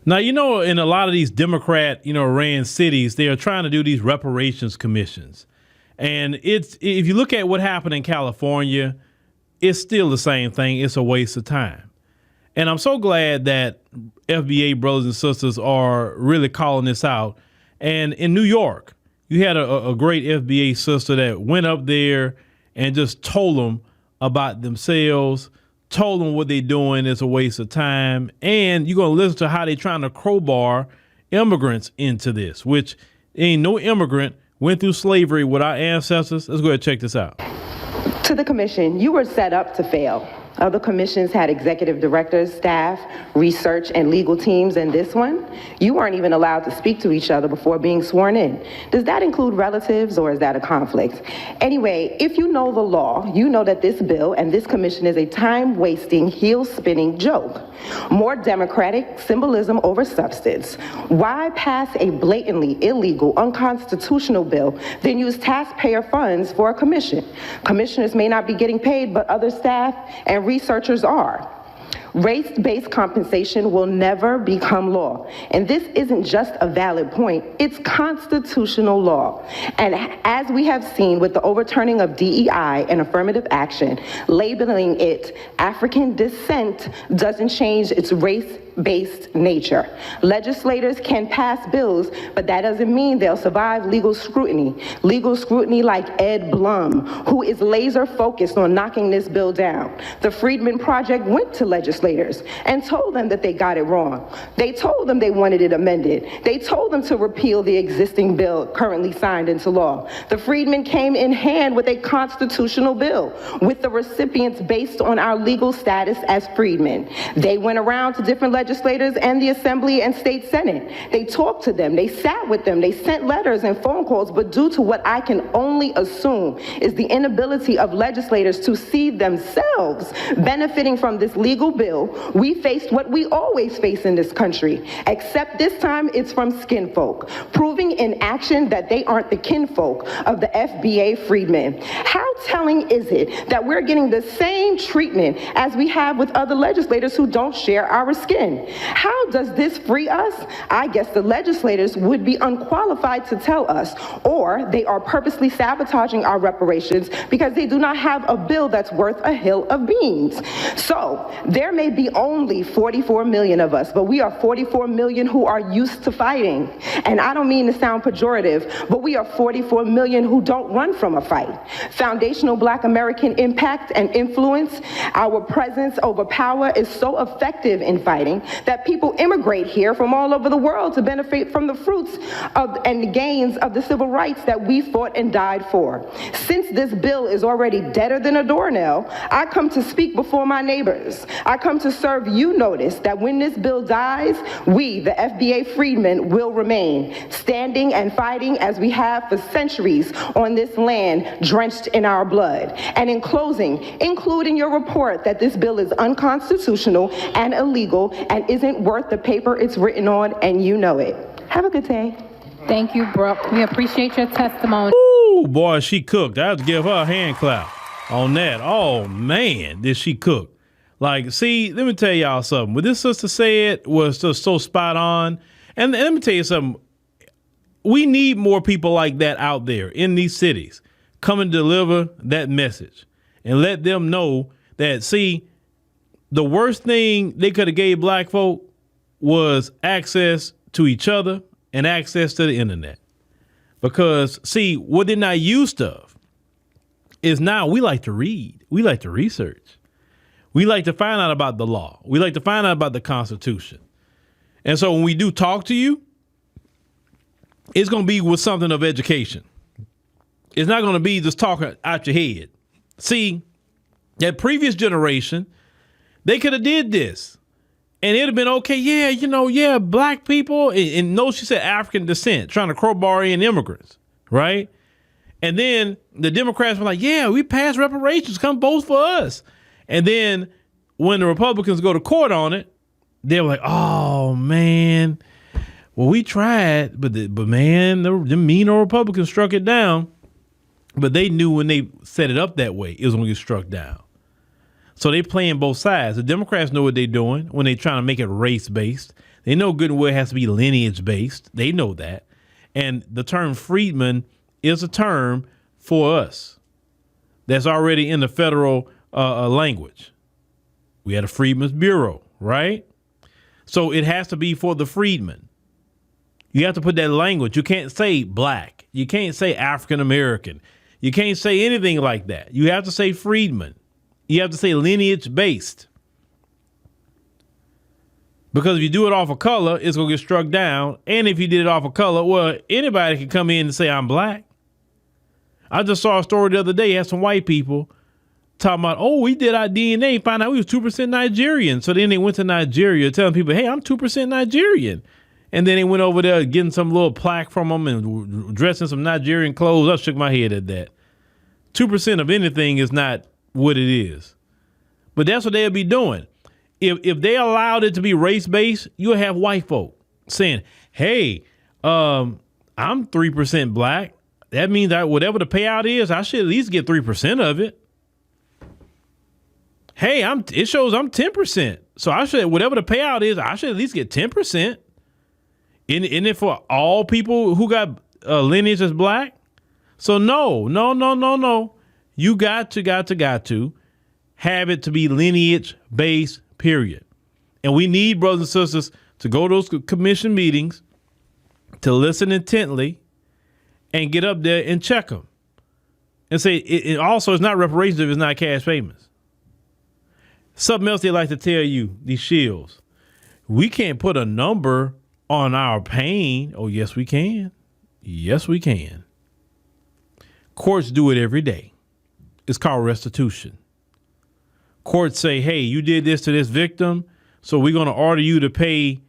Now, in a lot of these Democrat, ran cities, they are trying to do these reparations commissions. And if you look at what happened in California, it's still the same thing. It's a waste of time. And I'm so glad that FBA brothers and sisters are really calling this out. And in New York, you had a great FBA sister that went up there and just told them about themselves, told them what they're doing is a waste of time. And you're going to listen to how they're trying to crowbar immigrants into this, which ain't no immigrant went through slavery with our ancestors. Let's go ahead and check this out. To the commission, you were set up to fail. Other commissions had executive directors, staff, research, and legal teams, and this one, you weren't even allowed to speak to each other before being sworn in. Does that include relatives, or is that a conflict? Anyway, if you know the law, you know that this bill and this commission is a time-wasting, heel-spinning joke. More democratic symbolism over substance. Why pass a blatantly illegal, unconstitutional bill, then use taxpayer funds for a commission? Commissioners may not be getting paid, but other staff and researchers are. Race-based compensation will never become law. And this isn't just a valid point, it's constitutional law. And as we have seen with the overturning of DEI and affirmative action, labeling it African descent doesn't change its race-based nature. Legislators can pass bills, but that doesn't mean they'll survive legal scrutiny. Legal scrutiny like Ed Blum, who is laser focused on knocking this bill down. The Freedmen Project went to legislators and told them that they got it wrong. They told them they wanted it amended. They told them to repeal the existing bill currently signed into law. The Freedmen came in hand with a constitutional bill with the recipients based on our legal status as freedmen. They went around to different legislators and the Assembly and State Senate. They talked to them, they sat with them, they sent letters and phone calls, but due to what I can only assume is the inability of legislators to see themselves benefiting from this legal bill, we faced what we always face in this country, except this time it's from skinfolk, proving in action that they aren't the kinfolk of the FBA freedmen. How telling is it that we're getting the same treatment as we have with other legislators who don't share our skin? How does this free us? I guess the legislators would be unqualified to tell us, or they are purposely sabotaging our reparations because they do not have a bill that's worth a hill of beans. So there may be only 44 million of us, but we are 44 million who are used to fighting. And I don't mean to sound pejorative, but we are 44 million who don't run from a fight. Foundational Black American impact and influence, our presence over power is so effective in fighting that people immigrate here from all over the world to benefit from the fruits of and the gains of the civil rights that we fought and died for. Since this bill is already deader than a doornail, I come to speak before my neighbors. I come to serve you notice that when this bill dies, we, the FBA freedmen, will remain standing and fighting as we have for centuries on this land drenched in our blood. And in closing, include in your report that this bill is unconstitutional and illegal and isn't worth the paper it's written on, and you know it. Have a good day. Thank you, Brooke. We appreciate your testimony. Ooh, boy, she cooked. I have to give her a hand clap on that. Oh, man, did she cook. Like, see, let me tell y'all something. What this sister said was just so spot on. And let me tell you something. We need more people like that out there in these cities. Come and deliver that message and let them know that, see, the worst thing they could have gave black folk was access to each other and access to the internet. Because, see, what they're not used of is now we like to read. We like to research. We like to find out about the law. We like to find out about the Constitution. And so when we do talk to you, it's going to be with something of education. It's not going to be just talking out your head. See, that previous generation, they could have did this. And it'd have been okay, yeah, black people, and no, she said African descent, trying to crowbar in immigrants, right? And then the Democrats were like, yeah, we passed reparations, come vote for us. And then when the Republicans go to court on it, they were like, oh, man, well, we tried, but man, the mean old Republicans struck it down. But they knew when they set it up that way, it was going to get struck down. So they playing both sides. The Democrats know what they're doing when they're trying to make it race-based. They know good and well it has to be lineage based. They know that. And the term freedman is a term for us that's already in the federal language. We had a Freedmen's Bureau, right? So it has to be for the freedmen. You have to put that language. You can't say black. You can't say African American. You can't say anything like that. You have to say freedman. You have to say lineage based. Because if you do it off of color, it's going to get struck down. And if you did it off of color, well, anybody can come in and say I'm black. I just saw a story the other day. Had some white people talking about, oh, we did our DNA, found out we was 2% Nigerian. So then they went to Nigeria telling people, hey, I'm 2% Nigerian. And then they went over there getting some little plaque from them and dressing some Nigerian clothes. I shook my head at that. 2% of anything is not what it is. But that's what they'll be doing. If they allowed it to be race-based, you'll have white folk saying, hey, I'm 3% black. That means that whatever the payout is, I should at least get 3% of it. Hey, it shows I'm 10%. So I should, whatever the payout is, I should at least get 10%. Isn't it for all people who got lineage as black? So no. You got to have it to be lineage based, period. And we need brothers and sisters to go to those commission meetings, to listen intently and get up there and check them and say, it also it's not reparations if it's not cash payments. Something else they like to tell you, these shills, we can't put a number on our pain. Oh, yes, we can. Yes, we can. Courts do it every day. It's called restitution. Courts say, hey, you did this to this victim, so we're going to order you to pay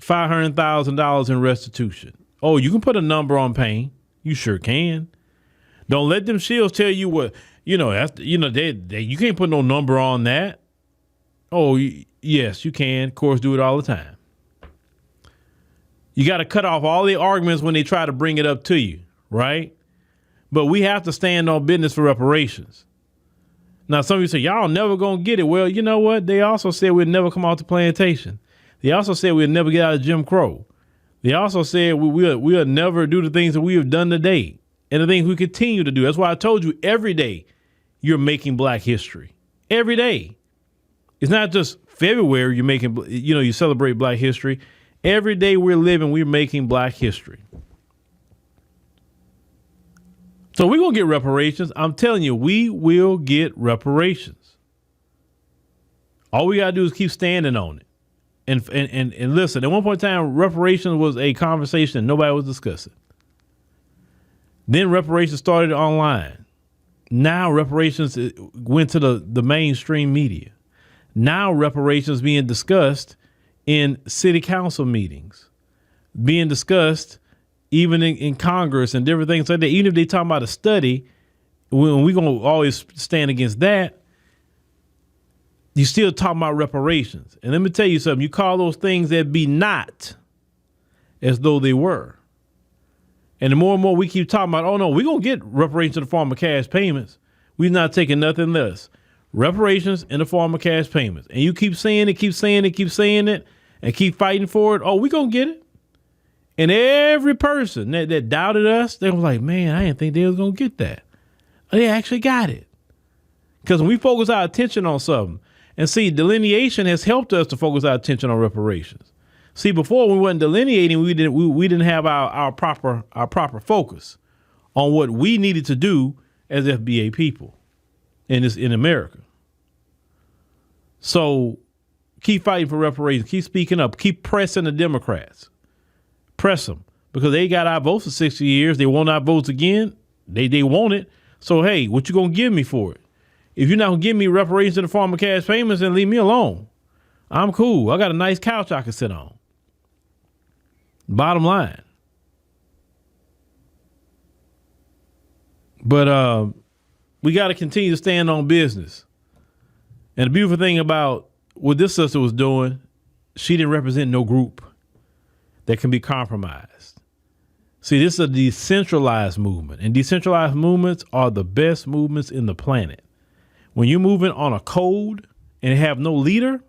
$500,000 in restitution. Oh, you can put a number on pain. You sure can. Don't let them shills tell you what, you can't put no number on that. Oh, yes, you can. Courts do it all the time. You got to cut off all the arguments when they try to bring it up to you, right? But we have to stand on business for reparations. Now, some of you say, y'all never going to get it. Well, you know what? They also said we'd never come off the plantation. They also said we'd never get out of Jim Crow. They also said we'll never do the things that we have done today and the things we continue to do. That's why I told you every day you're making black history. Every day. It's not just February you're making, you celebrate black history. Every day we're living, we're making black history. So we're going to get reparations. I'm telling you, we will get reparations. All we got to do is keep standing on it. And listen, at one point in time, reparations was a conversation nobody was discussing. Then reparations started online. Now reparations went to the mainstream media. Now reparations being discussed in city council meetings, being discussed even in Congress and different things like that. Even if they talk about a study, when we're going to always stand against that, you still talking about reparations. And let me tell you something. You call those things that be not as though they were. And the more and more we keep talking about, oh, no, we're going to get reparations in the form of cash payments. We're not taking nothing less. Reparations in the form of cash payments. And you keep saying it, and keep fighting for it. Oh, we're going to get it. And every person that doubted us, they were like, man, I didn't think they was going to get that. They actually got it. Because when we focus our attention on something, and see, delineation has helped us to focus our attention on reparations. See, before we weren't delineating, we didn't have our proper focus on what we needed to do as FBA people in America. So keep fighting for reparations. Keep speaking up. Keep pressing the Democrats. Press them, because they got our votes for 60 years. They want our votes again. They want it. So, hey, what you going to give me for it? If you're not going to give me reparations in the form of cash payments, then leave me alone. I'm cool. I got a nice couch I can sit on. Bottom line. But we got to continue to stand on business. And the beautiful thing about what this sister was doing, she didn't represent no group that can be compromised. See, this is a decentralized movement, and decentralized movements are the best movements in the planet. When you're moving on a code and have no leader,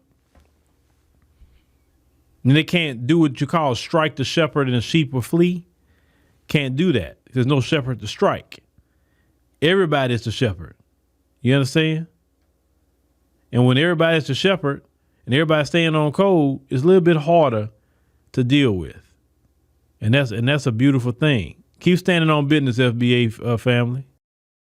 And they can't do what you call strike the shepherd and the sheep will flee. Can't do that. There's no shepherd to strike. Everybody is the shepherd. You understand? And when everybody's the shepherd and everybody's staying on code, it's a little bit harder to deal with. And that's a beautiful thing. Keep standing on business, FBA family.